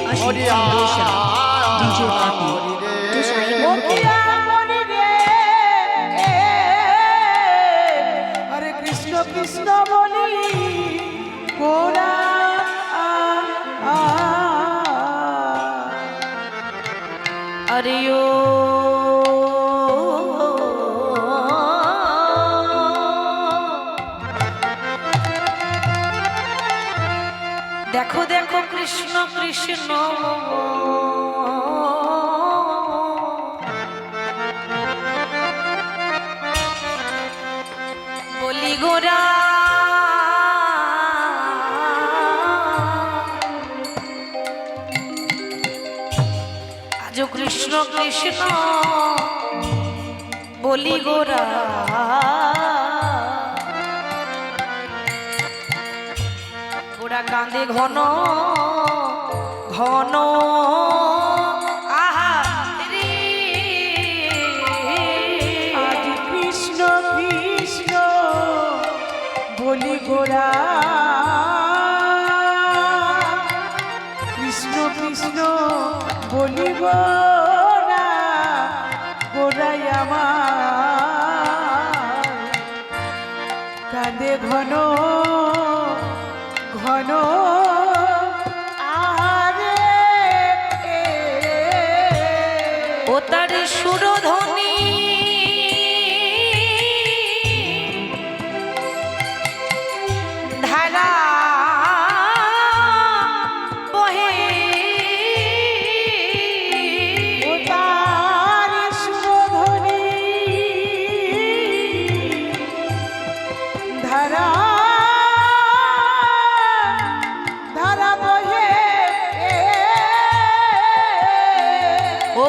Ashish Foundation, DJ Papi, to Shahid Mukherjee. Hare Krishna Krishna boli Gora Hare দেখো দেখো কৃষ্ণ কৃষ্ণ বলি গোরা আজ কৃষ্ণ কৃষ্ণ বলি গোরা গোরা কাঁদে ঘন ঘন আহা রে আজ কৃষ্ণ কৃষ্ণ বলি গোরা কৃষ্ণ কৃষ্ণ বলি গোরা গোরাই আমার কাঁদে ঘন ঘন আরে ও তার সুরধ্বনি ধারা বহে ও তার সুরধ্বনি ধারা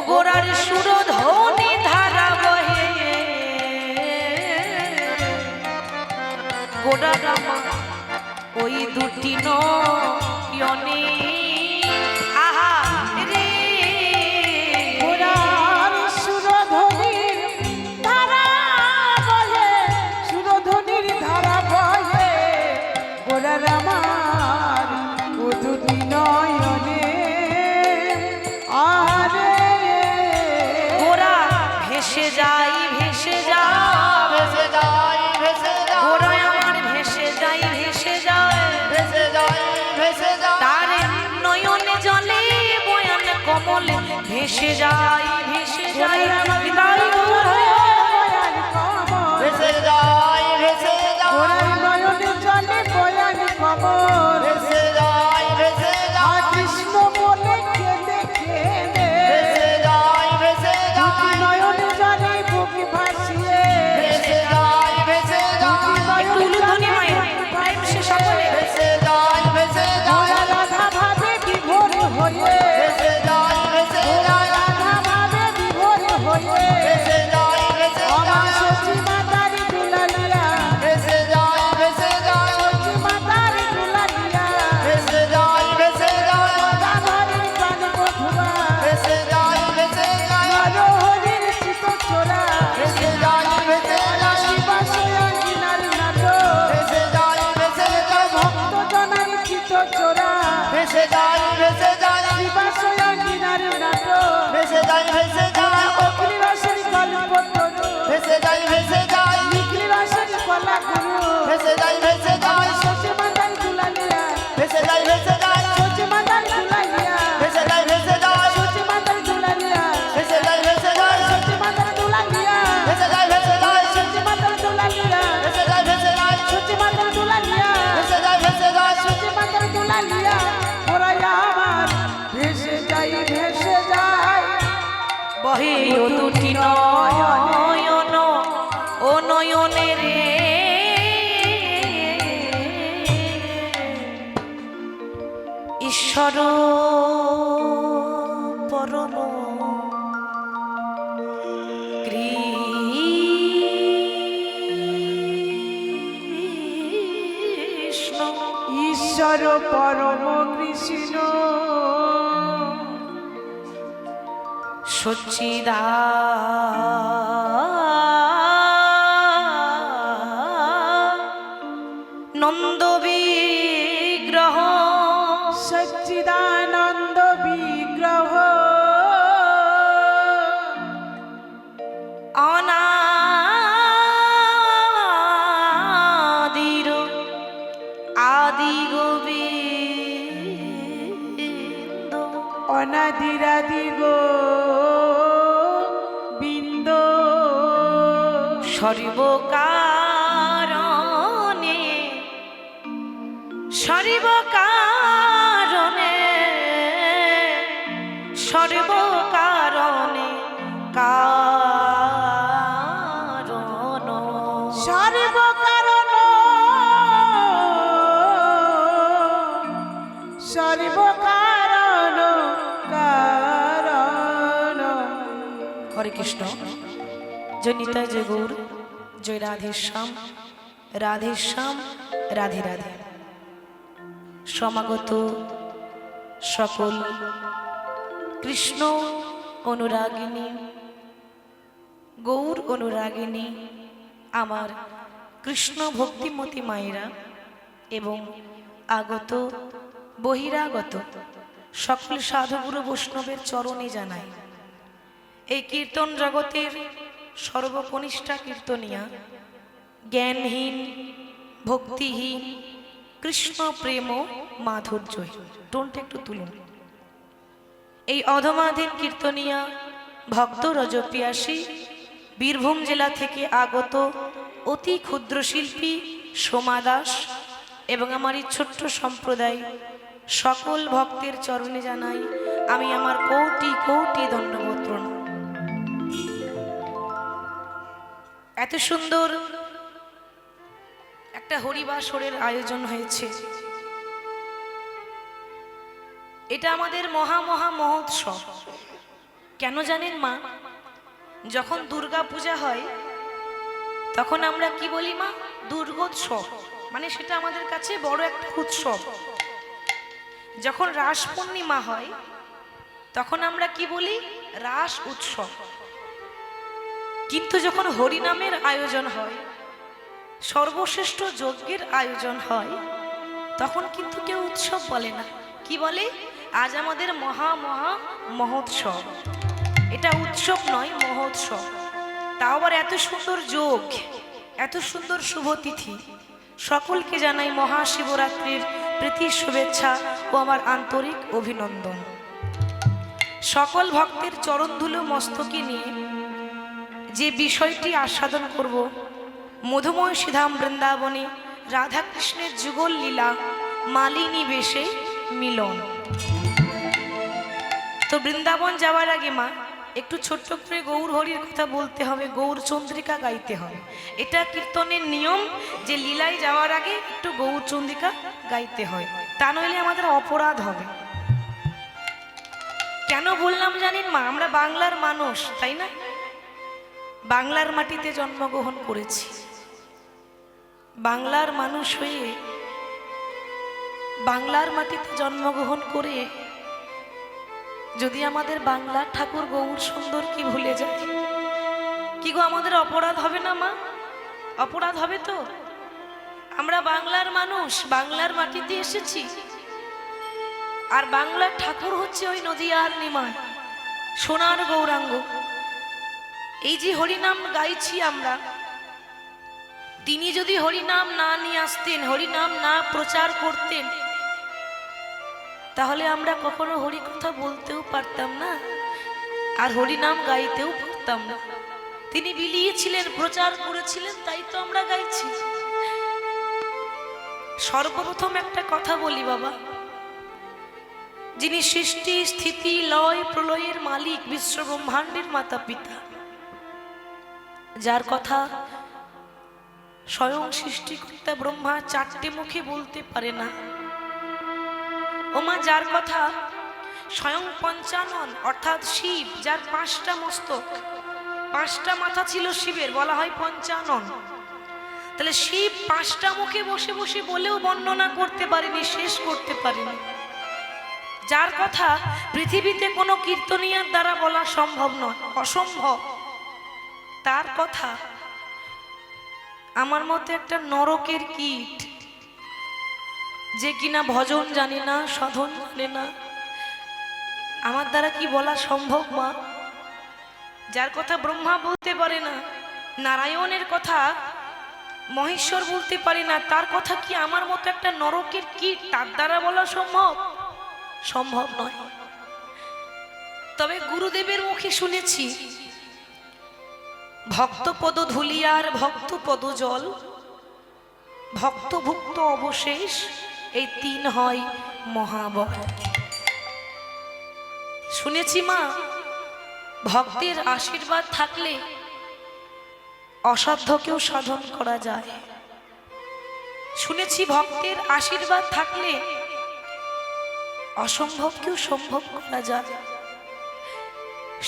গোরার সুরধ্বনি ধারা বহে গোরার ওই দুটি নয়নে আহা রে গোরার সুরধ্বনির ধারা বহে সুরধ্বনির ধারা বহে গোরার আমার ও দুটি নয়নে আরে ভেসে যাই ভেসে যায় ভেসে যায় ভেসে যায় গোরা আমার ভেসে যাই ভেসে যায় ভেসে যায় ভেসে যায় তার নয়নে জলে বয়ান কমলে ভেসে যাই ভেসে যাই ভেসে যায় ভেসে যায় গোরার নয়নে জলে বয়ান কমল ভেসে যায় ভেসে যায় কৃষ্ণ বলে কেঁদে কেঁদে ভেসে যায় ভেসে যায় নয়নে জলে বুক ভাসিয়ে ভেসে যায় ভেসে যায় একটু উলুধ্বনি মায়ের টাইম শেষ হবে ভেসে যায় ভেসে যায় রাধা ভাবে বিভোর হয়ে ভেসে যায় ভেসে যায় রাধা ভাবে বিভোর হয়ে ভেসে যায় ভেসে আমার যায় সচি মাতার দুলালিয়া ভেসে যায় ভেসে যায় সচি মাতার দুলালিয়া ভেসে যায় ভেসে যায় রাধার প্রাণ বধুয়া ভেসে যায় ভেসে যায় নরহরির চিত চোরা ভেসে যায় ভেসে যায় শিবাশয়া কিনার নাটো ভেসে যায় ভেসে যায় ভক্ত জনার চিত চোরা ভেসে যায় ভেসে যায় শিবাশয়া কিনার নাটো ভেসে যায় ভেসে যায় অগ্নিবাসের গল্প তরু ভেসে যায় ভেসে যায় নিখিলবাসের কলা গুরু ভেসে যায় ভেসে যায় সচি মাতার দুলালিয়া ভেসে যায় ভেসে যায় সচি মাতার দুলালিয়া ভেসে যায় ভেসে যায় সচি মাতার দুলালিয়া ভেসে যায় ভেসে যায় সচি মাতার দুলালিয়া ভেসে যায় ভেসে যায় সচি মাতার দুলালিয়া ভেসে যায় ভেসে যায় সচি মাতার দুলালিয়া ভেসে যায় ভেসে যায় সচি মাতার দুলালিয়া ওরা আমার ভেসে যাই বহে ও দুটি নয়ন ও নয়নে রে ঈশ্বর পরম কৃষ্ণ ঈশ্বর পরম কৃষ্ণ সচ্চিদানন্দ বিগ্রহ সচ্চিদানন্দ অনাদিরাদি গো বিন্দ সর্বকারণে সর্বকারণে সর্বকারণে কারণ সর্বকারণ সর্বকারণ কারণ। হরে কৃষ্ণ। জয় নিতাই, জয় গৌর, জয় রাধেশ্যাম, রাধেশ্যাম, রাধে রাধে। সমাগত সকল কৃষ্ণ অনুরাগিনী, গৌর অনুরাগিনী, আমার কৃষ্ণ ভক্তিমতী মায়েরা এবং আগত বহিরাগত সকল সাধুগুরু বৈষ্ণবের চরণে জানাই এই কীর্তন জগতের সর্বকনিষ্ঠা কীর্তনিয়া, জ্ঞানহীন, ভক্তিহীন, কৃষ্ণ প্রেম মাধুর্যহীন, টোনটা একটু তুলুন। এই অধমাধীন কীর্তনিয়া ভক্ত রজপিয়াসী বীরভূম জেলা থেকে আগত অতি ক্ষুদ্র শিল্পী সোমা দাস এবং আমার এই ছোট্ট সম্প্রদায় সকল ভক্তের চরণে জানাই আমি আমার কোটি কোটি ধন্যবাদ প্রণাম। এত সুন্দর একটা হরিবাসরের আয়োজন হয়েছে, এটা আমাদের মহা মহোৎসব। কেন জানেন মা? যখন দুর্গা পূজা হয় তখন আমরা কি বলি মা? দুর্গোৎসব, মানে সেটা আমাদের কাছে বড় একটা উৎসব। যখন রাস পূর্ণিমা হয় তখন আমরা কি বলি? রাস উৎসব। কিন্তু যখন হরিনামের আয়োজন হয়, সর্বশ্রেষ্ঠ যজ্ঞের আয়োজন হয়, তখন কিন্তু কেউ উৎসব বলে না। কি বলে? আজ আমাদের মহা মহোৎসব। এটা উৎসব নয়, মহোৎসব। তাও আবার এত সুন্দর যোগ, এত সুন্দর শুভ তিথি। সকলকে জানাই মহাশিবরাত্রির প্রীতি শুভেচ্ছা ও আমার আন্তরিক অভিনন্দন। সকল ভক্তের চরণধুলো মস্তকে নিয়ে যে বিষয়টি আস্বাদন করব, মধুময় শ্রীধাম বৃন্দাবনে রাধাকৃষ্ণের যুগল লীলা মালিনী বেশে মিলন। তো বৃন্দাবন যাওয়ার আগে মা একটু ছোট্ট করে গৌর হরির কথা বলতে হবে, গৌর চন্দ্রিকা গাইতে হবে। এটা কীর্তনের নিয়ম যে লীলায় যাওয়ার আগে একটু গৌর চন্দ্রিকা গাইতে হয়, তা নইলে আমাদের অপরাধ হবে। কেন বললাম জানেন মা? আমরা বাংলার মানুষ, তাই না? বাংলার মাটিতে জন্মগ্রহণ করেছি। বাংলার মানুষ হয়ে বাংলার মাটিতে জন্মগ্রহণ করে যদি আমাদের বাংলার ঠাকুর গৌর সুন্দর কি ভুলে যায়, কি গো আমাদের অপরাধ হবে না মা? অপরাধ হবে তো? আমরা বাংলার মানুষ, বাংলার মাটিতে এসেছি, আর বাংলার ঠাকুর হচ্ছে ওই নদিয়ার নিমাই, সোনার গৌরাঙ্গ। এই যে হরিনাম গাইছি আমরা, তিনি যদি হরিনাম না নিয়ে আসতেন, হরিনাম না প্রচার করতেন, তাহলে আমরা কখনো হরি কথা বলতেও পারতাম না, আর হরিনাম গাইতেও পারতাম না। তিনি বিলিয়েছিলেন, প্রচার করেছিলেন, তাই তো আমরা গাইছি। সর্বপ্রথম একটা কথা বলি বাবা, যিনি সৃষ্টি স্থিতি লয় প্রলয়ের মালিক, বিশ্ব ব্রহ্মাণ্ডের মাতা পিতা, যার কথা স্বয়ং সৃষ্টিকর্তা ব্রহ্মা চারটে মুখে বলতে পারে না, ওমা যার কথা স্বয়ং পঞ্চানন অর্থাৎ শিব, যার 5টা মস্তক, 5টা মাথা ছিল শিবের, বলা হয় পঞ্চানন। তাহলে শিব 5টা মুখে বসে বসে বলেও বর্ণনা করতে পারেনি, শেষ করতে পারেনি, যার কথা পৃথিবীতে কোনো কীর্তনিয়ার দ্বারা বলা সম্ভব নয়, অসম্ভব। তার কথা আমার মতে একটা নরকের কীট, যে কিনা ভজন জানে না, সাধন জানে না, আমার দ্বারা কি বলা সম্ভব মা? যার কথা ব্রহ্মা বলতে পারে না, নারায়ণের কথা মহেশ্বর বলতে পারে না, তার কথা কি আমার মতো একটা নরকের কীট তার দ্বারা বলা সম্ভব? সম্ভব নয়। তবে গুরুদেবের মুখে শুনেছি ভক্তপদ ধুলিয়ার ভক্তপদ জল, ভক্তভুক্ত অবশেষ, এই তিন হয় মহাবল। শুনেছি মা, ভক্তের আশীর্বাদ থাকলে অসাধ্যকেও সাধন করা যায়। শুনেছি ভক্তের আশীর্বাদ থাকলে অসম্ভবকেও সম্ভব করা যায়।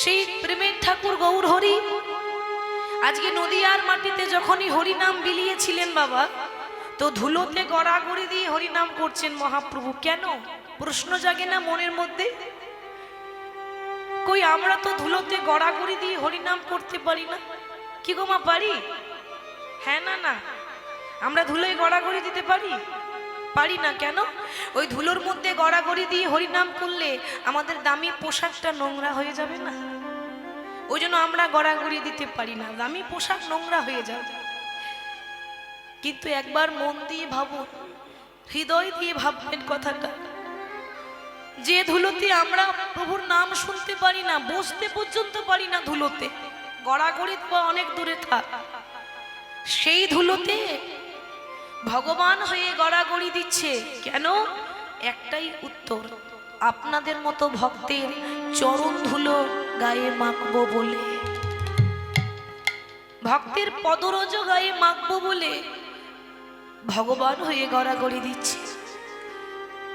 সেই প্রেমের ঠাকুর গৌর হরি আজকে নদিয়ার মাটিতে যখনই হরিনাম বিলিয়েছিলেন বাবা, তো ধুলোতে গড়াগড়ি দিয়ে হরিনাম করছেন মহাপ্রভু। কেন? প্রশ্ন জাগে না মনের মধ্যে? কই আমরা তো ধুলোতে গড়াগড়ি দিয়ে হরিনাম করতে পারি না। কি গো মা, পারি? হ্যাঁ না না, আমরা ধুলোয় গড়াগড়ি দিতে পারি? পারি না। কেন? ওই ধুলোর মধ্যে গড়াগড়ি দিয়ে হরিনাম করলে আমাদের দামি পোশাকটা নোংরা হয়ে যাবে না? ওই জন্য আমরা গড়াগড়ি দিতে পারি না, দামি পোশাক নোংরা হয়ে যাবে। কিন্তু একবার মন দিয়ে ভাবুন, হৃদয় দিয়ে ভাববেন কথাটা, যে ধুলোতে আমরা প্রভুর নাম শুনতে পারি না, বসতে পর্যন্ত পারি না ধুলোতে, গড়াগড়ি তো অনেক দূরে থাক, সেই ধুলোতে ভগবান হয়ে গড়াগড়ি দিচ্ছে। কেন? একটাই উত্তর, আপনাদের মতো ভক্তের চরণ ধুলো গায়ে মাখবো বলে, ভক্তের পদরজ গায়ে মাখবো বলে ভগবান হয়ে গড়াগড়ি দিচ্ছে।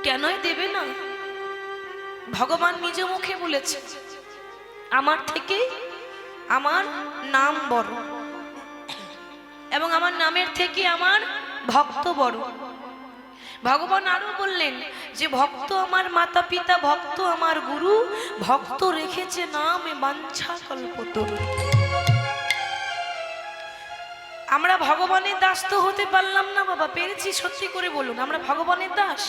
কেনই দেবে না? ভগবান নিজ মুখে বলেছে, আমার থেকে আমার নাম বড়, এবং আমার নামের থেকে আমার ভক্ত বড়। ভগবান আরো বললেন যে ভক্ত আমার মাতা পিতা, ভক্ত আমার গুরু, ভক্ত রেখেছে নামে বাঞ্ছা কল্পতরু। আমরা ভগবানের দাস তো হতে পারলাম না বাবা, পেরেছি? সত্যি করে বলুন, আমরা ভগবানের দাস?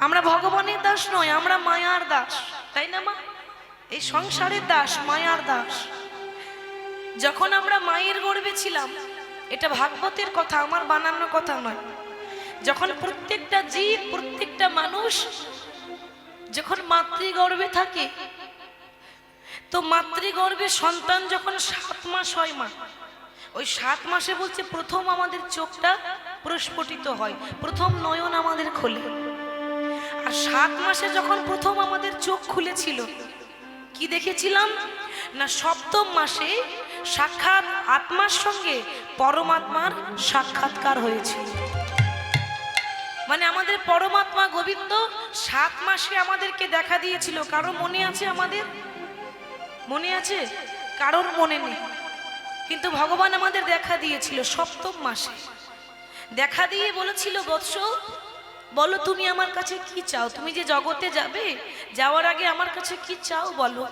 আমরা ভগবানের দাস নয়, আমরা মায়ার দাস, তাই না মা? এই সংসারের দাস, মায়ার দাস। যখন আমরা মায়ের গর্ভে ছিলাম, এটা ভাগবতের কথা, আমার বানানো কথা নয়, যখন প্রত্যেকটা জীব, প্রত্যেকটা মানুষ যখন মাতৃগর্ভে থাকে, তো মাতৃগর্ভে সন্তান যখন 7 মাস হয় মা, ওই 7 মাসে বলছে প্রথম আমাদের চোখটা প্রস্ফুটিত হয়, প্রথম নয়ন আমাদের খোলে। আর 7 মাসে যখন প্রথম আমাদের চোখ খুলেছিল, কি দেখেছিলাম না, 7ম মাসে সাক্ষাৎ আত্মার সঙ্গে পরমাত্মার সাক্ষাৎকার হয়েছিল। মানে আমাদের পরমাত্মা গোবিন্দ 7 মাসে আমাদেরকে দেখা দিয়েছিল। কারো মনে আছে? আমাদের মনে আছে? কারোর মনে নেই, কিন্তু ভগবান আমাদের দেখা দিয়েছিল 7ম মাসে। দেখা দিয়ে বলেছিল, বৎস বলো তুমি আমার কাছে কি চাও, তুমি যে জগতে যাবে, যাওয়ার আগে আমার কাছে কি চাও বলো।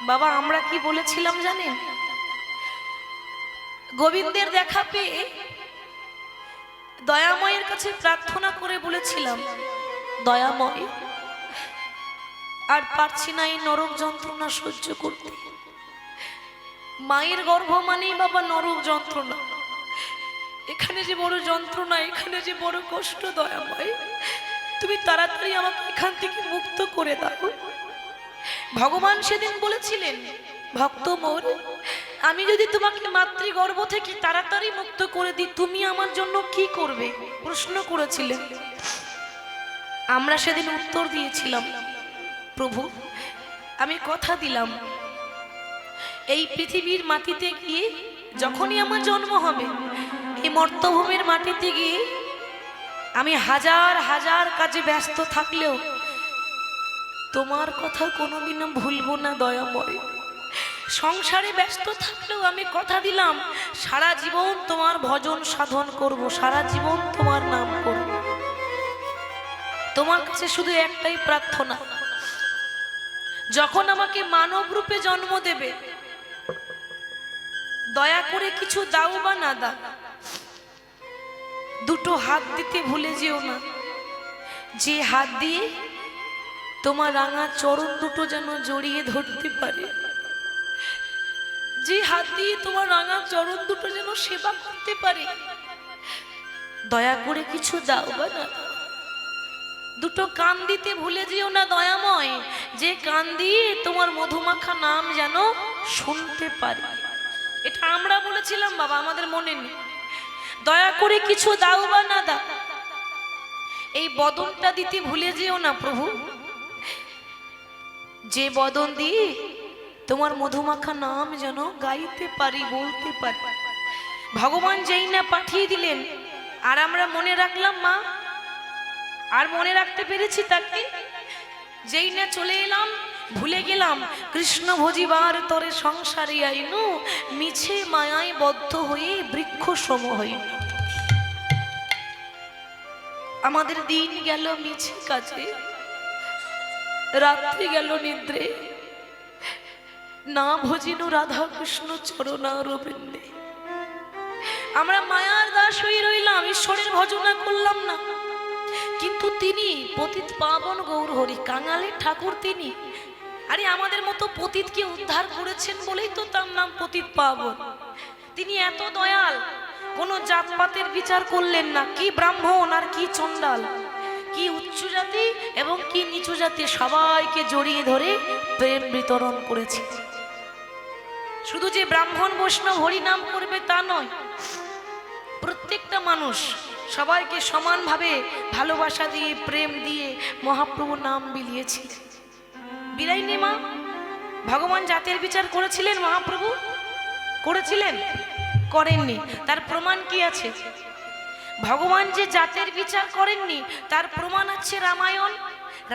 বাবা আমরা কি বলেছিলাম জানেন? গোবিন্দের দেখা পেয়ে দয়াময়ের কাছে প্রার্থনা করে বলেছিলাম, দয়াময় আর পারছি না এই নরক যন্ত্রণা সহ্য করতে। মায়ের গর্ভ মানেই বাবা নরক যন্ত্রণা, এখানে যে বড় যন্ত্রণা, এখানে যে বড় কষ্ট, দয়াময় তুমি তাড়াতাড়ি আমাকে এখান থেকে মুক্ত করে দাও। ভগবান সেদিন বলেছিলেন, ভক্ত মোর, আমি যদি তোমাকে মাতৃগর্ভ থেকে তাড়াতাড়ি মুক্ত করে দিই, তুমি আমার জন্য কি করবে? প্রশ্ন করেছিলেন। আমরা সেদিন উত্তর দিয়েছিলাম, প্রভু আমি কথা দিলাম, এই পৃথিবীর মাটিতে গিয়ে যখনই আমার জন্ম হবে, এই মর্তভূমির মাটিতে গিয়ে আমি হাজার হাজার কাজে ব্যস্ত থাকলেও তোমার কথা কোনোদিনও ভুলবো না দয়াময়। সংসারে ব্যস্ত থাকলেও আমি কথা দিলাম, সারা জীবন তোমার ভজন সাধন করব, সারা জীবন তোমার নাম করব। তোমার কাছে শুধু একটাই প্রার্থনা, যখন আমাকে মানব রূপে জন্ম দেবে, দয়া করে কিছু দাও বা না দাও, দুটো হাত দিতে ভুলে যেও না, যে হাত দিয়ে তোমার রাঙা চরণ দুটো যেন জড়িয়ে ধরতে পারে, যে হাত দিয়ে তোমার রাঙা চরণ দুটো যেন সেবা করতে পারে। দয়া করে কিছু দাও বা না। দুটো কান দিতে ভুলে যেও না দয়াময়, যে কান দিয়ে তোমার মধুমাখা নাম যেন শুনতে পারি। এটা আমরা বলেছিলাম বাবা, আমাদের মনে নেই। দয়া করে কিছু দাও বা না দাও, এই বদনটা দিতে ভুলে যেও না প্রভু, যে বদন দিয়ে তোমার মধুমাখা নাম যেন গাইতে পারি, বলতে পারি। ভগবান যেই না পাঠিয়ে দিলেন আর আমরা মনে রাখলাম মা, আর মনে রাখতে পেরেছি তাকে, যেই না চলে এলাম ভুলে গেলাম। কৃষ্ণ ভজিবার তরে সংসারে আইনু, মিছে মায়ায় বদ্ধ হয়ে বৃক্ষ সম হইল। আমাদের দিন গেল মিছে কাজে, রাত্রি গেল নিদ্রে, না ভজিনু রাধা কৃষ্ণ চরণারবিন্দে। আমরা মায়ার দাস হয়ে রইলাম, ঈশ্বরের ভজনা করলাম না। কিন্তু তিনি পতিত পাবন গৌর হরি, কাঙালের ঠাকুর তিনি। আরে আমাদের মতো পতিতকে উদ্ধার করেছেন বলেই তো তার নাম পতিত পাবন। তিনি এত দয়াল, কোনো জাতপাতের বিচার করলেন না, কি ব্রাহ্মণ আর কি চণ্ডাল, কি উচ্চ জাতি এবং কি নিচু জাতি, সবাইকে জড়িয়ে ধরে প্রেম বিতরণ করেছে। শুধু যে ব্রাহ্মণ বৈষ্ণব হরি নাম করবে তা নয়, প্রত্যেকটা মানুষ সবাইকে সমানভাবে ভালোবাসা দিয়ে প্রেম দিয়ে মহাপ্রভু নাম বিলিয়েছে। বিলাইনি মা? ভগবান জাতের বিচার করেছিলেন মহাপ্রভু? করেছিলেন? করেননি। তার প্রমাণ কি আছে? ভগবান যে জাতের বিচার করেননি তার প্রমাণ আছে রামায়ণ।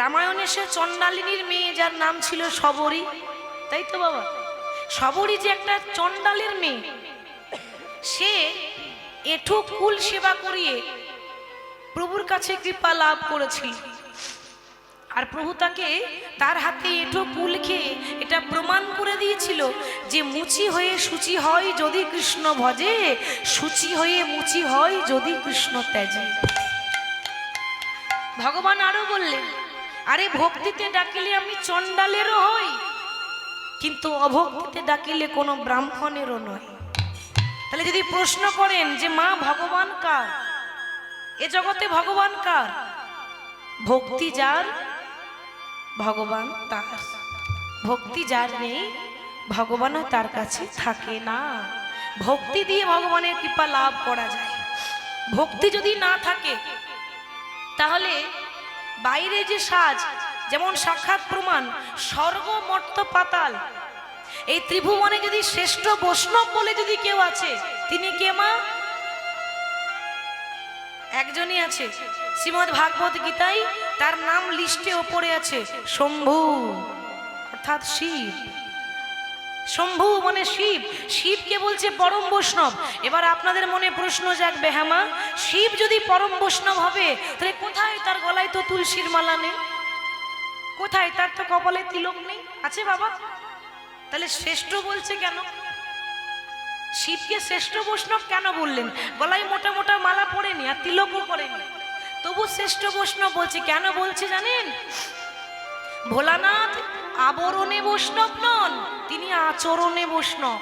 রামায়ণে সে চণ্ডালিনীর মেয়ে যার নাম ছিল শবরী, তাই তো বাবা? শবরী যে একটা চণ্ডালের মেয়ে, সে এঠো কুল সেবা করিয়ে প্রভুর কাছে কৃপা লাভ করেছিল। আর প্রভু তাকে তার হাতে এঠো কুল খেয়ে এটা প্রমাণ করে দিয়েছিল যে মুচি হয়ে সূচি হয় যদি কৃষ্ণ ভজে, সূচি হয়ে মুচি হয় যদি কৃষ্ণ ত্যাজে। ভগবান আরো বললেন, আরে ভক্তিতে ডাকিলে আমি চণ্ডালেরও হই, কিন্তু অভক্তিতে ডাকিলে কোনো ব্রাহ্মণেরও নয়। তাহলে যদি প্রশ্ন করেন যে মা ভগবান কার, এ জগতে ভগবান কার? ভক্তি যার ভগবান তার, ভক্তি যার নেই ভগবানও তার কাছে থাকে না। ভক্তি দিয়ে ভগবানের কৃপা লাভ করা যায়। ভক্তি যদি না থাকে তাহলে বাইরে যে সাজ, যেমন সাক্ষাৎ প্রমাণ স্বর্গ মর্ত্য পাতাল, এই ত্রিভুবনে যদি শ্রেষ্ঠ বৈষ্ণব বলে যদি কেউ আছে, তিনি কে মা? একজনই আছে, শ্রীমদ্ ভাগবত গীতায় তার নাম লিস্টে ওপরে আছে, শম্ভু অর্থাৎ শিব। শম্ভু মানে শিব, শিবকে বলছে পরম বৈষ্ণব। এবার আপনাদের মনে প্রশ্ন জাগবে, হ্যাঁ মা, শিব যদি পরম বৈষ্ণব হবে তাহলে কোথায় তার গলায় তো তুলসীর মালা নেই? কোথায় তার তো কপালে তিলক নেই? আছে বাবা? তাহলে শ্রেষ্ঠ বলছে কেন? শিবকে শ্রেষ্ঠ বৈষ্ণব কেন বললেন? গলায় মোটা মোটা মালা পড়েনি আর তিলকও করেনি, তবু শ্রেষ্ঠ বৈষ্ণব বলছে। কেন বলছে জানেন? ভোলানাথ আবরণে বৈষ্ণব নন, তিনি আচরণে বৈষ্ণব।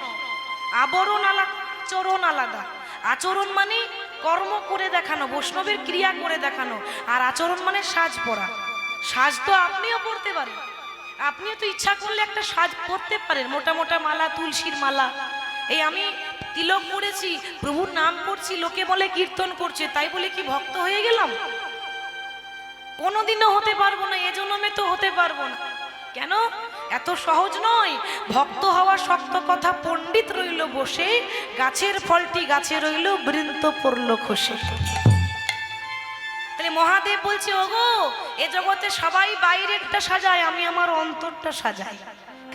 আবরণ আলাদা, আচরণ আলাদা। আচরণ মানে কর্ম করে দেখানো, বৈষ্ণবের ক্রিয়া করে দেখানো, আর আচরণ মানে সাজ পরা। সাজ তো আপনিও পড়তে পারেন, আপনিও তো ইচ্ছা করলে একটা সাজ পরতে পারেন, মোটা মোটা মালা, তুলসীর মালা। এই আমি তিলক পড়েছি, প্রভুর নাম করছি, লোকে বলে কীর্তন করছে, তাই বলে কি ভক্ত হয়ে গেলাম? কোনোদিনও হতে পারবো না, এ জন্মে তো হতে পারবো না। কেন? এত সহজ নয়। ভক্ত হওয়া শক্ত কথা, পণ্ডিত রইল বসে, গাছের ফলটি গাছে রইল, বৃন্ত পড়ল খসে। তাহলে মহাদেব বলছে, ওগো এ জগতে সবাই বাইরেরটা সাজায়, আমি আমার অন্তরটা সাজাই।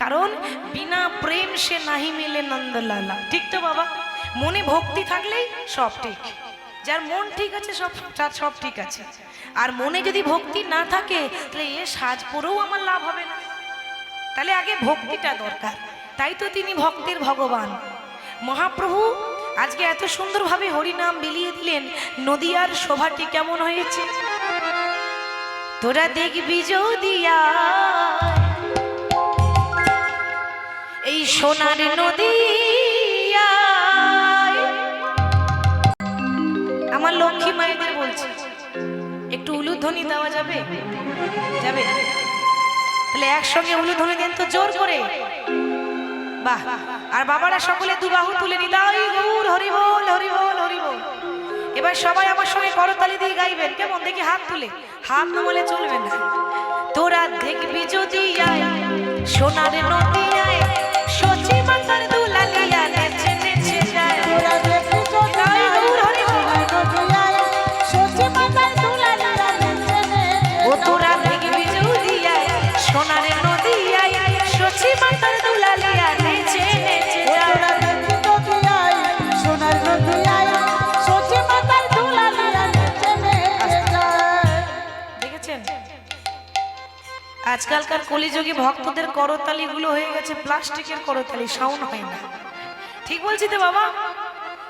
কারণ বিনা প্রেম সে নাহি মিলে নন্দলালা। ঠিক তো বাবা? মনে ভক্তি থাকলেই সব ঠিক। যার মন ঠিক আছে সব ঠিক আছে। আর মনে যদি ভক্তি না থাকে তাহলে এ সাজ পরেও আমার লাভ হবে না। তাহলে আগে ভক্তিটা দরকার। তাই তো তিনি ভক্তের ভগবান। মহাপ্রভু আজকে এত সুন্দরভাবে হরিনাম বিলিয়ে দিলেন। নদিয়ার শোভাটি কেমন হয়েছে তোরা দেখবি যদিয়া, এই সোনার নদিয়া। আমার লক্ষ্মী মায়েদের বলছি, একটু উলু উলুধ্বনি দেওয়া যাবে? যাবে? তাহলে একসঙ্গে উলুধ্বনি দেন তো জোর করে। বাহ। আর বাবারা সকলে দুবাহু তুলে নিতাই গৌর হরি বল হরি বল হরি বল। এবার সবাই আমার সঙ্গে করতালি দিয়ে গাইবেন। কেমন দেখি হাত তুলে, হাত নামালে চলবে না। তোরা দেখবি যদি আয় সোনার নদী আয় সচি মাতার দুলালিয়া নেচে নেচে যায়। তোরা দেখবি যদি তাই গৌর হরি বল। সোনার নদী আয় সচি মাতার দুলালিয়া নেচে নেচে ও তোরা দেখবি যদি আয় সোনার নদী আয় সচি মাতার দুলালিয়া নেচে নেচে ও যায়। তোরা দেখবি যদি আয় সোনার নদী আয় সচি মাতার দুলালিয়া নেচে নেচে যায়। দেখেছেন আজকালকার কলিযুগে ভক্তদের করতালি গুলো হয়ে গেছে প্লাস্টিকের করতালি, সাউন্ড হয় না। ঠিক বলছি তো বাবা?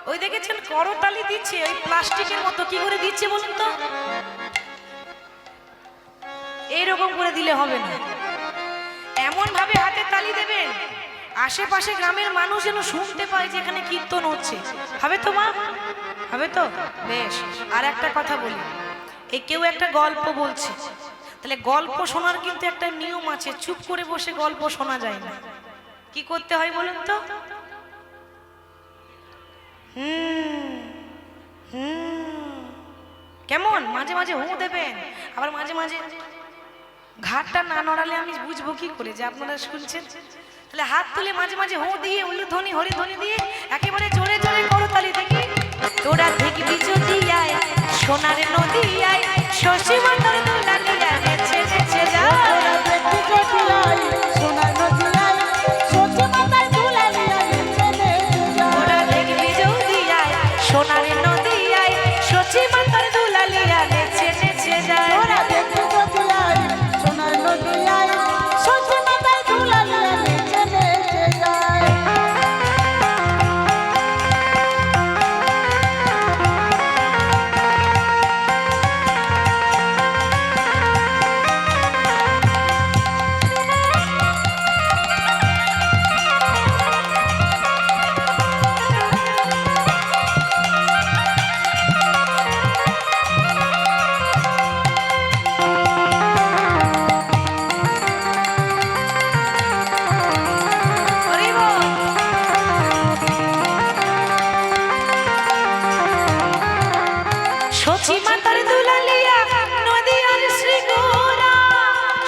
ওই দেখেছেন করতালি দিচ্ছে ওই প্লাস্টিকের মতো। কি করে দিচ্ছে বলুন তো? এইরকম করে দিলে হবে না, এমন ভাবে হাতে তালি দেবেন আশেপাশে গ্রামের মানুষ যেন শুনতে পায় যে এখানে কীর্তন হচ্ছে। হবে তো মা? হবে তো? বেশ। আর একটা কথা বলি, এই কেউ একটা গল্প বলছে, তাহলে গল্প শোনার কিন্তু একটা নিয়ম আছে। চুপ করে বসে গল্প শোনা যায় না। কি করতে হয় বলুন তো? কেমন মাঝে মাঝে হু দেবেন, আবার মাঝে মাঝে ঘাটটা না নড়ালে আমি বুঝবো কি করে যে আপনারা শুনছেন? তাহলে হাত তুলে মাঝে মাঝে হু দিয়ে উলুধ্বনি হরিধ্বনি দিয়ে একেবারে জোরে জোরে করতালি দেখি। তোরা দেখবি যদি আয় সোনার নদী আয় শশী মাতার দুলালিয়া নেচে নেচে যায়। তোরা দেখবি যদি আয় সোনার নদী আয় সচি মাতার দুলালিয়া নেচে নেচে যায়। তোরা দেখবি যদি আয় সোনার নদী আয় শশী মাতার দুলালিয়া নেচে নেচে যায়। তোরা দেখবি যদি আয় সোনার নদী আয় সচি মাতার দুলালিয়া নেচে নেচে যায়। হরি বল। শচী মাতার দুলালিয়া নদী আর শ্রীগোরা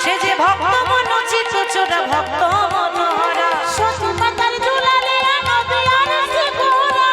সে যে ভক্ত মনোচিত চোরা ভক্ত মনোহরা। সচি মাতার দুলালিয়া নদী আর শ্রীগোরা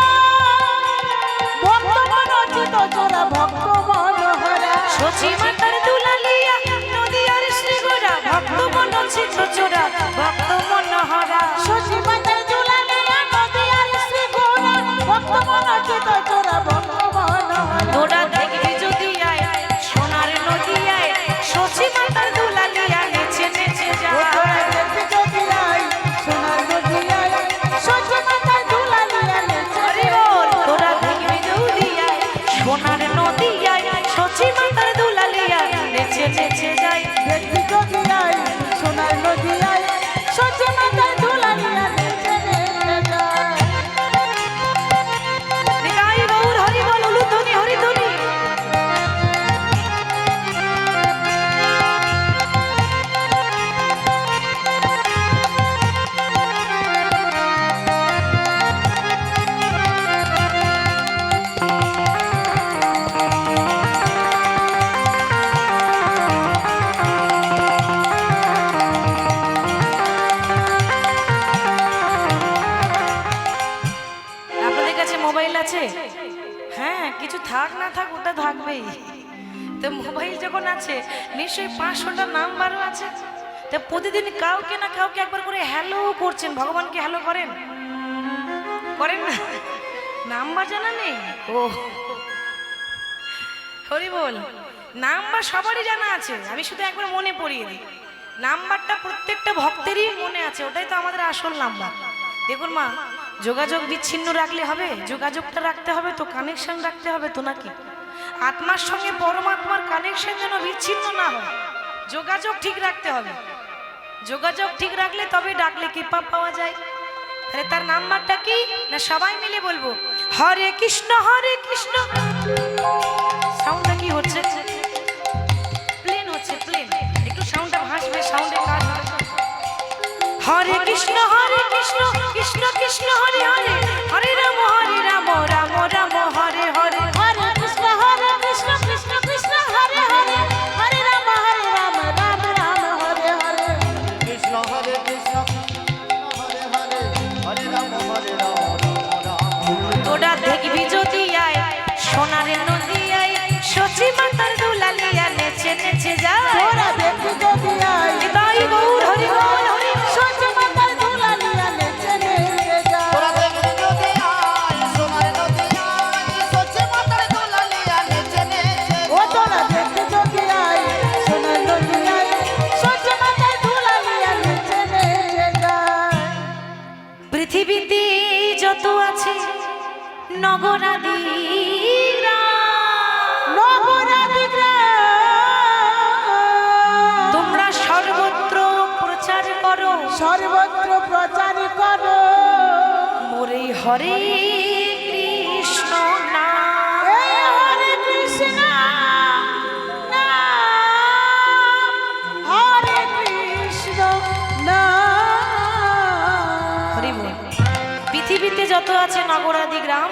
ভক্ত মনোচিত চোরা ভক্ত মনোহরা। শচী মাতার দুলালিয়া নদী আর শ্রীগোরা ভক্ত মনোচিত চোরা ভক্ত মনোহরা। সচি মাতার দুলালিয়া নদী আর শ্রীগোরা ভক্ত মনোচিত চোরা ভক্ত মনোহরা। তোরা দেখবি যদি আয় সোনার নদী আয় শচী মাতার দুলালিয়া নেচে নেচে ও তোরা যায়। দেখবি যদি আয় সোনার নদী আয় সচি মাতার দুলালিয়া নেচে হরি বল। তোরা দেখবি যদি আয় সোনার নদী আয় শচী মাতার দুলালিয়া নেচে নেচে যায়। দেখবি যদি আয় সোনার নদী আয় সচি মাতার দুলালিয়া নেচে নেচে যায়। নিতাই গৌর হরি বল উলুধ্বনি হরিধ্বনি। আপনাদের কাছে মোবাইল আছে? হ্যাঁ, কিছু থাক না থাক ওটা থাকবেই। তো মোবাইল যখন আছে নিশ্চয়ই 500টা নাম্বারও আছে। তো প্রতিদিন কাউকে না কাউকে একবার করে হ্যালো করছেন। ভগবানকে হ্যালো করেন? করেন না? নাম্বার জানা নেই? ও হরি বল। নাম্বার সবারই জানা আছে, আমি শুধু একবার মনে পড়িয়ে দিই। নাম্বারটা প্রত্যেকটা ভক্তেরই মনে আছে, ওটাই তো আমাদের আসল নাম্বার। দেখুন মা, যোগাযোগ বিচ্ছিন্ন রাখলে হবে? যোগাযোগটা রাখতে হবে তো, কানেকশন রাখতে হবে তো, নাকি? আত্মার সঙ্গে পরমাত্মার কানেকশন যেন বিচ্ছিন্ন না হয়, যোগাযোগ ঠিক রাখতে হবে। যোগাযোগ ঠিক রাখলে তবে ডাকলে কৃপা পাওয়া যায়। তাহলে তার নাম্বারটা কি না সবাই মিলে বলবো, হরে কৃষ্ণ হরে কৃষ্ণ। সাউন্ডটা কি হচ্ছে? হরে কৃষ্ণ কৃষ্ণ কৃষ্ণ হরে হরে হরে রাম রাম রাম হরে হরে হরে কৃষ্ণ কৃষ্ণ কৃষ্ণ হরে হরে হরে রাম রাম রাম হরে হরে কৃষ্ণ হরে কৃষ্ণ হরে হরে হরে রাম রাম রাম। তোরা দেখবি যদি আয় সোনার নদী আয় সচি মাতার দুলালিয়া নেচে নেচে যায় তোরা দেখবি যদি আয় তাই গৌর হরি বল হরি সচ মাতার দুলালিয়া নেচে নেচে যায় তোরা দেখবি যদি আয় সোনার নদী আয় সচে মাতার দুলালিয়া নেচে নেচে ও তোরা দেখবি যদি আয় সোনার নদী আয় সচ মাতার দুলালিয়া নেচে নেচে যায় পৃথিবীতে যত আছে নগরাদি নগরাদি তোমরা সর্বত্র প্রচার করো সর্বত্র প্রচার করো মোরে হরে কৃষ্ণ নাম এই হরে কৃষ্ণ নাম হরে কৃষ্ণ নাম হরি বল। পৃথিবীতে যত আছে নগরাদি গ্রাম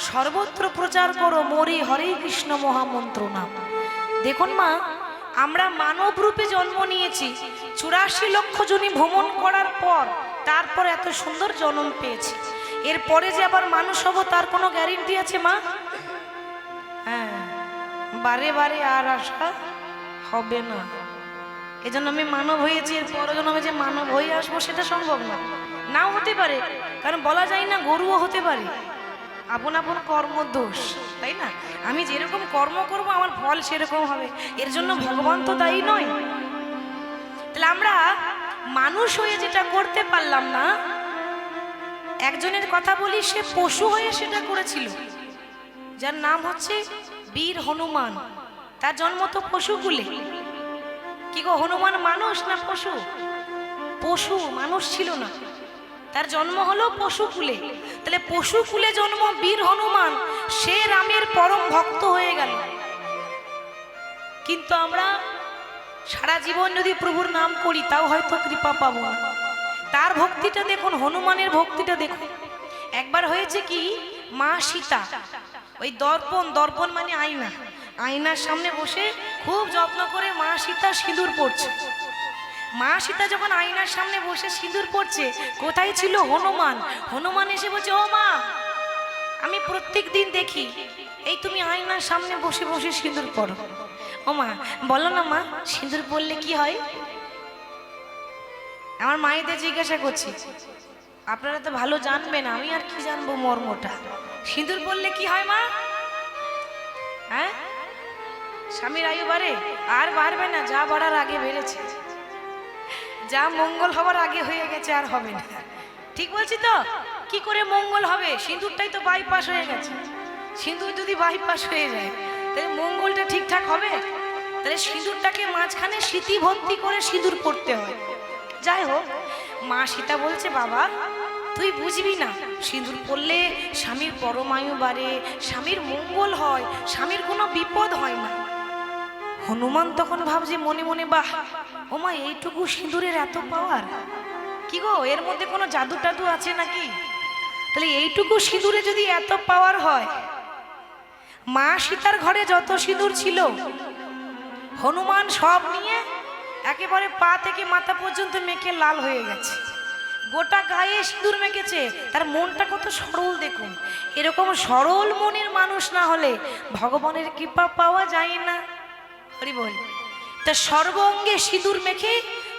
সর্বত্র প্রচার করো মোরে হরে কৃষ্ণ মহামন্ত্র নাম। দেখুন মা, আমরা মানব রূপে জন্ম নিয়েছি 84 লক্ষ জনি ভ্রমণ করার পর তারপর এত সুন্দর জন্ম পেয়েছি। এরপরে যে আবার মানুষ হব তার কোনো গ্যারেন্টি আছে মা? হ্যাঁ, বারে বারে আর আশা হবে না। এজন্য আমি মানব হয়েছি, এর পরের জন্মে যে মানব হয়ে আসবো সেটা সম্ভব না, নাও হতে পারে, কারণ বলা যায় না গরুও হতে পারে। আপন আপন কর্ম দোষ, তাই না? আমি যেরকম কর্ম করব আমার ফল সেরকম হবে, এর জন্য ভগবান তো দায়ী নয়। তাহলে আমরা মানুষ হয়ে যেটা করতে পারলাম না, একজনের কথা বলি, সে পশু হয়ে সেটা করেছিল, যার নাম হচ্ছে বীর হনুমান। তার জন্ম তো পশুকুলে। কি গো, হনুমান মানুষ না পশু? পশু, মানুষ ছিল না, তার জন্ম হলো পশুকুলে। তাহলে পশুকুলে জন্ম বীর হনুমান, সে রামের পরম ভক্ত হয়ে গেল। কিন্তু আমরা সারা জীবন যদি প্রভুর নাম করি তাও হয়তো কৃপা পাবো না। তার ভক্তিটা দেখুন, হনুমানের ভক্তিটা দেখুন। একবার হয়েছে কি, মা সীতা ওই দর্পণ মানে আয়না, আয়নার সামনে বসে খুব যত্ন করে মা সীতা সিঁদুর পড়ছে। মা সীতা যখন আয়নার সামনে বসে সিঁদুর পড়ছে, কোথায় ছিল হনুমান? হনুমান এসে বলছে, ও মা, আমি প্রত্যেক দিন দেখি এই তুমি আয়নার সামনে বসে বসে সিঁদুর পড়ো। ও মা, বলো না মা, সিঁদুর পড়লে কি হয়? আমার মায়েদের জিজ্ঞাসা করছি, আপনারা তো ভালো জানবেন, আমি আর কি জানবো মর্মটা। সিঁদুর পড়লে কি হয় মা? হ্যাঁ, স্বামীর আয়ু বাড়ে? আর বাড়বে না, যা বাড়ার আগে বেড়েছে, যা মঙ্গল হবার আগে হয়ে গেছে আর হবে না। ঠিক বলছি তো? কি করে মঙ্গল হবে? সিঁদুরটাই তো বাইপাস হয়ে গেছে। সিঁদুর যদি বাইপাস হয়ে যায় তাহলে মঙ্গলটা ঠিকঠাক হবে? তাহলে সিঁদুরটাকে মাঝখানে স্মৃতি ভর্তি করে সিঁদুর পড়তে হয়। যাই হোক, মা সীতা বলছে, বাবা তুই বুঝবি না, সিঁদুর পড়লে স্বামীর পরমায়ু বাড়ে, স্বামীর মঙ্গল হয়, স্বামীর কোনো বিপদ হয় না। হনুমান তখন ভাবছে মনে মনে, বাহ, ওমা এইটুকু সিঁদুরের এত পাওয়ার, কি গো, এর মধ্যে কোনো জাদু টাদু আছে নাকি? তাহলে এইটুকু সিঁদুরে যদি এত পাওয়ার হয়, মা সীতার ঘরে যত সিঁদুর ছিল হনুমান সব নিয়ে একেবারে পা থেকে মাথা পর্যন্ত মেখে লাল হয়ে গেছে, গোটা গায়ে সিঁদুর মেখেছে। তার মনটা কত সরল দেখুন। এরকম সরল মনের মানুষ না হলে ভগবানের কৃপা পাওয়া যায় না। হরি বল। তা সর্বঙ্গে সিঁদুর মেখে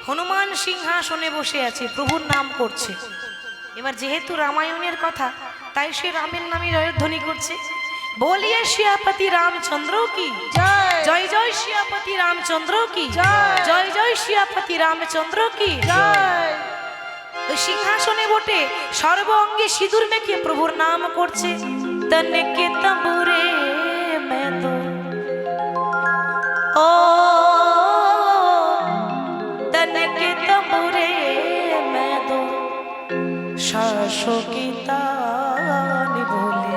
হনুমান সিংহাসনে বসে আছে, প্রভুর নাম করছে। এবার যেহেতু রামায়ণের কথা, তাই সে রামের নামে জয়ধ্বনি করছে, বলিয়ে শিয়াপতি রামচন্দ্র কি জয় জয়, জয় শিয়াপতি রামচন্দ্র কি জয়, জয়, জয় শিয়াপতি রামচন্দ্র কি জয়। ওই সিংহাসনে বটে সর্ব অঙ্গে সিঁদুর মেখে প্রভুর নাম করছে। তনকে তবুরে मैं तो ও তনকে তবুরে मैं तो শাশ্বতী তানি বলে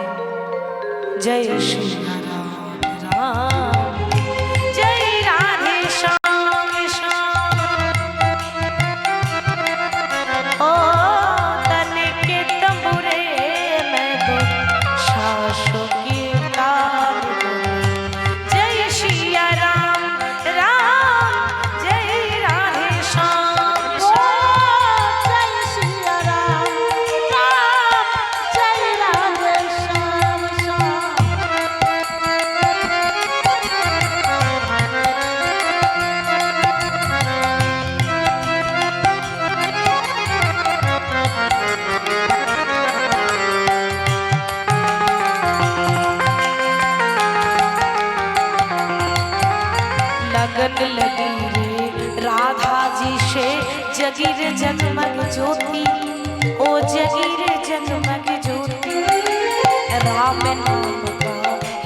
জয় শ্রী রাম রাম, জয় রাধে শ্যাম শ্যাম। जगी रे जगमग ज्योति, ओ जगी रे जगमग ज्योति। राम नाम का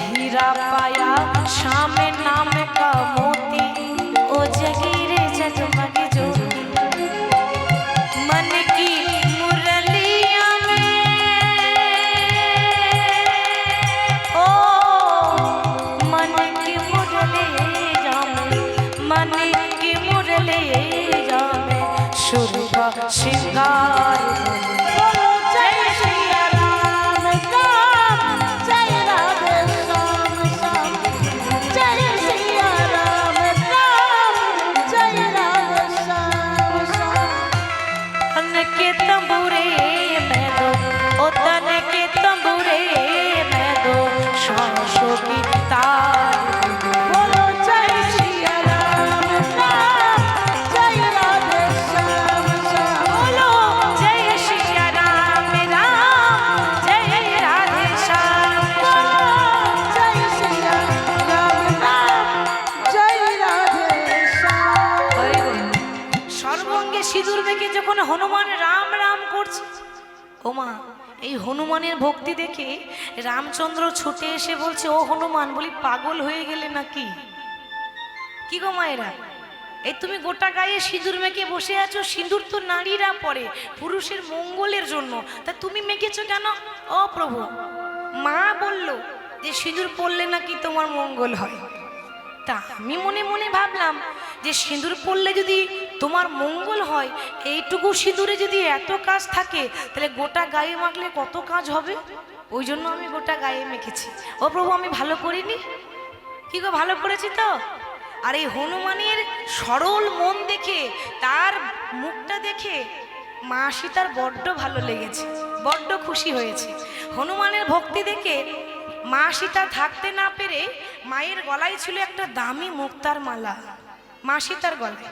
हीरा पाया, श्याम नाम का मोती, ओ जगी रे जगमग ज्योति। मन की मुरलिया में, ओ मन की मुरलिया में, मन की मुरलिया में सुर का श्रृंगार। बोलो जय श्री राम राम, जय राधे श्याम श्याम, जय श्री राम राम, जय राधे श्याम श्याम। तन के तंबूरे में दो, ओ तन के तंबूरे में दो सांसों की तार। बोलो जय श्री राम राम, जय राधे श्याम श्याम। बोलो जय श्री राम राम, जय राधे श्याम श्याम। जय श्री राम राम, जय राधे श्याम। সর্বঙ্গে সিঁদুর মেখে যখন হনুমান রাম রাম করছে, ওমা এই হনুমানের ভক্তি দেখে রামচন্দ্র ছুটে এসে বলছে, ও হনুমান, বলি পাগল হয়ে গেলে নাকি? কি গো মায়েরা, এই তুমি গোটা গায়ে সিঁদুর মেখে বসে আছো। সিঁদুর তো নারীরা পরে পুরুষের মঙ্গলের জন্য, তা তুমি মেখেছো কেন? ও প্রভু, মা বলল যে সিঁদুর পরলে নাকি তোমার মঙ্গল হয়। তা আমি মনে মনে ভাবলাম যে সিঁদুর পরলে যদি তোমার মঙ্গল হয়, এইটুকু সিঁদুরে যদি এত কাজ থাকে, তাহলে গোটা গায়ে মাখলে কত কাজ হবে। ওই জন্য আমি গোটা গায়ে মেখেছি। ও প্রভু, আমি ভালো করিনি? কি গো, ভালো করেছি তো? আর এই হনুমানের সরল মন দেখে, তার মুখটা দেখে মা সীতার বড্ড ভালো লেগেছে, বড্ড খুশি হয়েছে। হনুমানের ভক্তি দেখে মা সীতা থাকতে না পেরে মায়ের গলায় ছিল একটা দামি মুক্তার মালা। মা সীতার গলায়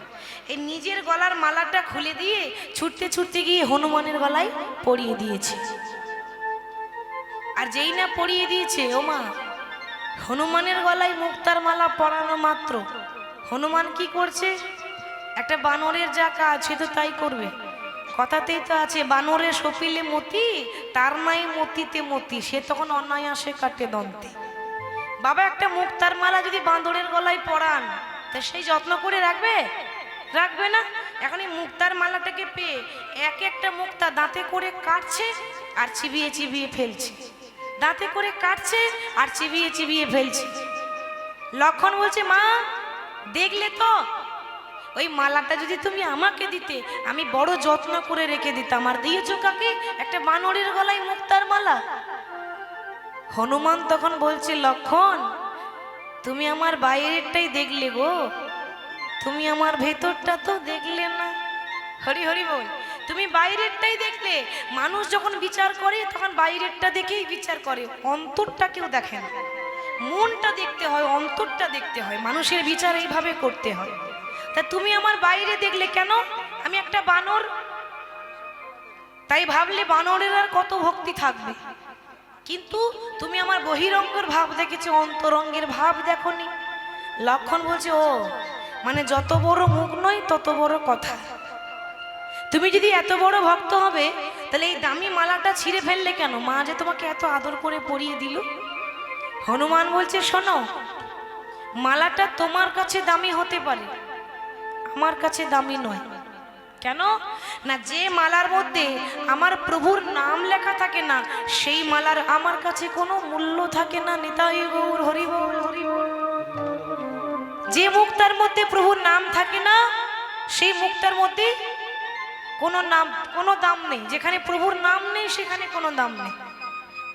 এই নিজের গলার মালাটা খুলে দিয়ে ছুটতে ছুটতে গিয়ে হনুমানের গলায় পরিয়ে দিয়েছে। আর যেই না পরিয়ে দিয়েছে, ও মা, হনুমানের গলায় মুক্তার মালা পরানো মাত্র হনুমান কি করছে? একটা বানরের যা কাজ সে তো তাই করবে। কথাতেই তো আছে, বানরে সপিলে মতি, তার নাই মতিতে মতি, সে তখন অনায়াসে কাটে দন্তে। বাবা, একটা মুক্তার মালা যদি বাঁদরের গলায় পরান, তা সেই যত্ন করে রাখবে? রাখবে না। এখন এই মুক্তার মালাটাকে পেয়ে এক একটা মুক্তা দাঁতে করে কাটছে আর চিবিয়ে চিবিয়ে ফেলছে, দাঁতে করে কাটছে আর চিবিয়ে চিবিয়ে ফেলছে। লক্ষণ বলছে, মা দেখলে তো, ওই মালাটা যদি তুমি আমাকে দিতে, আমি বড় যত্ন করে রেখে দিতাম। আর দিয়েছো কাকে? একটা বানরের গলায় মুক্তার মালা। হনুমান তখন বলছে, লক্ষণ, তুমি আমার বাইরেরটাই দেখলে গো, তুমি আমার ভেতরটা তো দেখলে না। হরি হরি বল। তুমি বাইরেরটাই দেখলে। মানুষ যখন বিচার করে তখন বাইরেরটা দেখেই বিচার করে, অন্তরটা কেউ দেখে না। মনটা দেখতে হয়, অন্তরটা দেখতে হয়। মানুষের বিচার এইভাবে করতে হয়। তা তুমি আমার বাইরে দেখলে কেন? আমি একটা বানর, তাই ভাবলে বানরের আর কত ভক্তি থাকবে। কিন্তু তুমি আমার বহিরঙ্গের ভাব দেখেছো, অন্তরঙ্গের ভাব দেখোনি। লক্ষণ বলছে, ও মানে যত বড় মুখ নয় তত বড় কথা। তুমি যদি এত বড় ভক্ত হবে, তাহলে এই দামি মালাটা ছিঁড়ে ফেললে কেন? মা যে তোমাকে এত আদর করে পরিয়ে দিল। হনুমান বলছে, শোনো, মালাটা তোমার কাছে দামি হতে পারে, আমার কাছে দামি নয়। কেন না, যে মালার মধ্যে আমার প্রভুর নাম লেখা থাকে না, সেই মালার আমার কাছে কোনো মূল্য থাকে না। নিতাই গৌর হরি বল, হরি বল। যে মুক্তার মধ্যে প্রভুর নাম থাকে না, সেই মুক্তার মধ্যে কোনো নাম, কোনো দাম নেই। যেখানে প্রভুর নাম নেই সেখানে কোনো দাম নেই।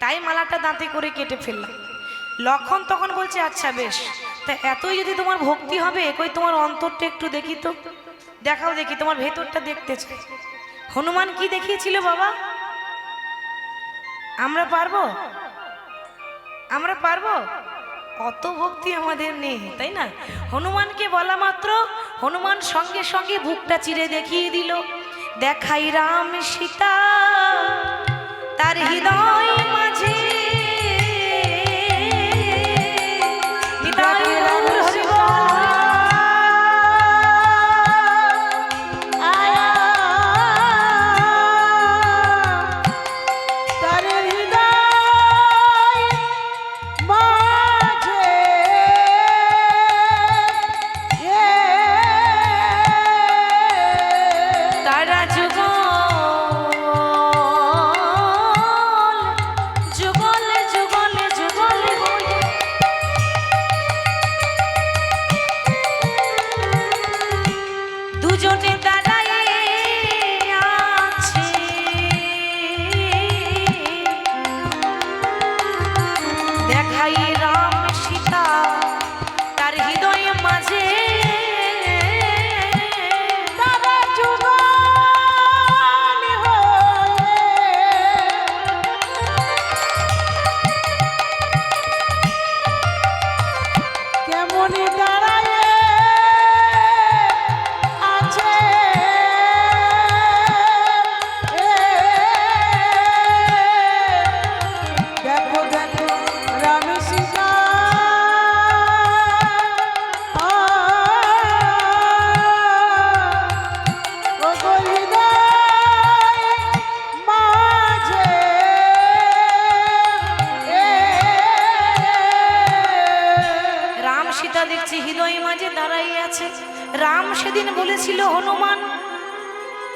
তাই মালাটা দাঁতে করে কেটে ফেললাম। লক্ষণ তখন বলছে, আচ্ছা বেশ, তা এতই যদি তোমার ভক্তি হবে, কই তোমার অন্তরটা একটু দেখি তো, দেখাও দেখি, তোমার ভেতরটা দেখতে চাই। হনুমান কি দেখিয়েছিল বাবা? আমরা পারবো? আমরা পারবো? অত ভক্তি আমাদের নেই, তাই না? হনুমানকে বলা মাত্র হনুমান সঙ্গে সঙ্গে বুকটা চিরে দেখিয়ে দিল। দেখাই রাম সীতা তার হৃদয় মাঝে, আয়া পেছনে দাঁড়ায় আছে দেখাই রাম সীতা তার হৃদয়ে মাঝে তারা যুগল হয়ে কেমনি দাঁড়ায় আছে দেখো দেখো রাম সীতা ও হৃদয় মাঝে রাম সীতা দেখছি হৃদয় মাঝে দাঁড়াই আছে। রাম সেদিন বলেছিল হনুমান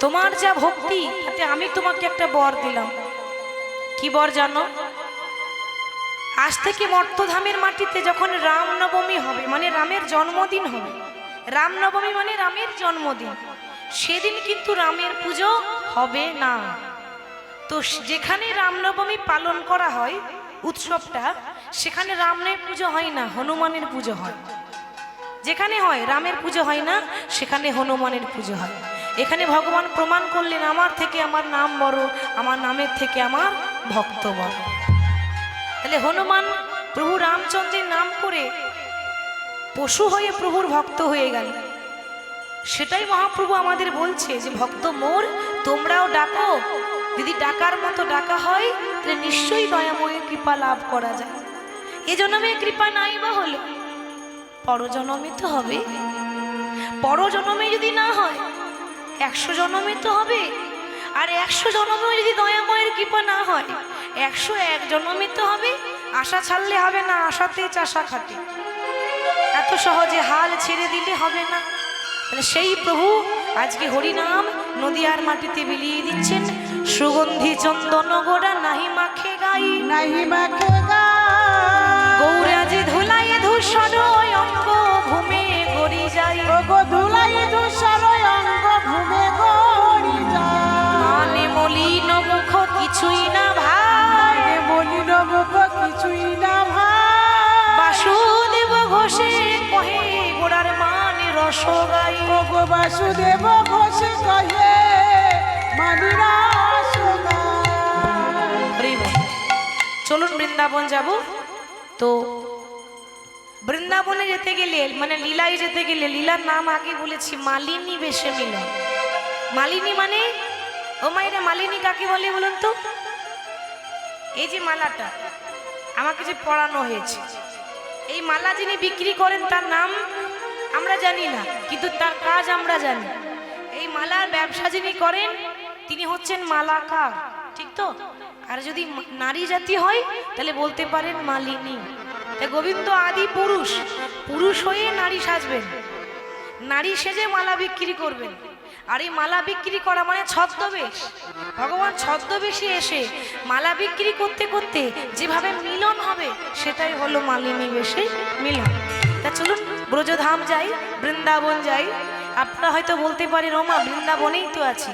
তোমার যা ভক্তি তাতে আমি তোমাকে একটা বর দিলাম। কি বর জানো? আজ থেকে মর্তধামের মাটিতে যখন রামনবমী হবে মানে রামের জন্মদিন হবে, রামনবমী মানে রামের জন্মদিন, সেদিন কিন্তু রামের পুজো হবে না। তো যেখানে রামনবমী পালন করা হয় উৎসবটা, সেখানে রামের পুজো হয় না, হনুমানের পুজো হয়। যেখানে হয় রামের পুজো হয় না, সেখানে হনুমানের পুজো হয়। এখানে ভগবান প্রমাণ করলেন আমার থেকে আমার নাম বড়, আমার নামের থেকে আমার ভক্ত বড়। তাহলে হনুমান প্রভু রামচন্দ্রের নাম করে পশু হয়ে প্রভুর ভক্ত হয়ে গেল। সেটাই মহাপ্রভু আমাদের বলছে যে ভক্ত মোর তোমরাও ডাকো, যদি ডাকার মতো ডাকা হয় তাহলে নিশ্চয়ই দয়াময়ের কৃপা লাভ করা যায়। এ জন্মে কৃপা নাই বা হলো, পরজন্মে তো হবে। পরজন্মে যদি না হয় 100 জন্মে তো হবে। আর 100 জন্মেও যদি দয়াময়ের কৃপা না হয় 101 জন্মে তো হবে। আশা ছাড়লে হবে না, আশাতে চাষা খাটে। এত সহজে হাল ছেড়ে দিলে হবে না। তাহলে সেই প্রভু আজকে হরিনাম নদিয়ার মাটিতে বিলিয়ে দিচ্ছেন। সুগন্ধি চন্দন গোড়া নাহি মাখে গাই, নাহি মাখে গায় গৌরাজি ধুলাই ধূসর অঙ্গ ভূমে গড়ি যায়। ও গো ধুলাই ধূসর অঙ্গ ভূমে গড়ি যায়। মানে মলিন মুখ কিছুই না ভাই, মানে মলিন মুখ কিছুই না ভাই। বাসুদেব ঘোষে কহে গোড়ার মানে রস গাই। ও গো বাসুদেব ঘোষে কহে মানি রস গায়। হরি বল। চলুন বৃন্দাবন যাব। তো বৃন্দাবনে যেতে গেলে মানে লীলায় যেতে গেলে, লীলার নাম আগে বলেছি মালিনী বেশে মিলন। মালিনী মানে ও মায়েরা মালিনী কাকে বলে বলুন তো? এই যে মালাটা আমাকে যে পরানো হয়েছে, এই মালা যিনি বিক্রি করেন তার নাম আমরা জানি না, কিন্তু তার কাজ আমরা জানি। এই মালার ব্যবসা যিনি করেন তিনি হচ্ছেন মালাকার, ঠিক তো? আর যদি নারী জাতি হয় তাহলে বলতে পারেন মালিনী। তাই গোবিন্দ আদি পুরুষ, পুরুষ হয়ে নারী সাজবেন, নারী সেজে মালা বিক্রি করবেন। আর এই মালা বিক্রি করা মানে ছদ্মবেশ। ভগবান ছদ্মবেশে এসে মালা বিক্রি করতে করতে যেভাবে মিলন হবে সেটাই হলো মালিনী বেশে মিলন। তা চলুন ব্রজধাম যাই, বৃন্দাবন যাই। আপনারা হয়তো বলতে পারেন ওমা বৃন্দাবনেই তো আছি,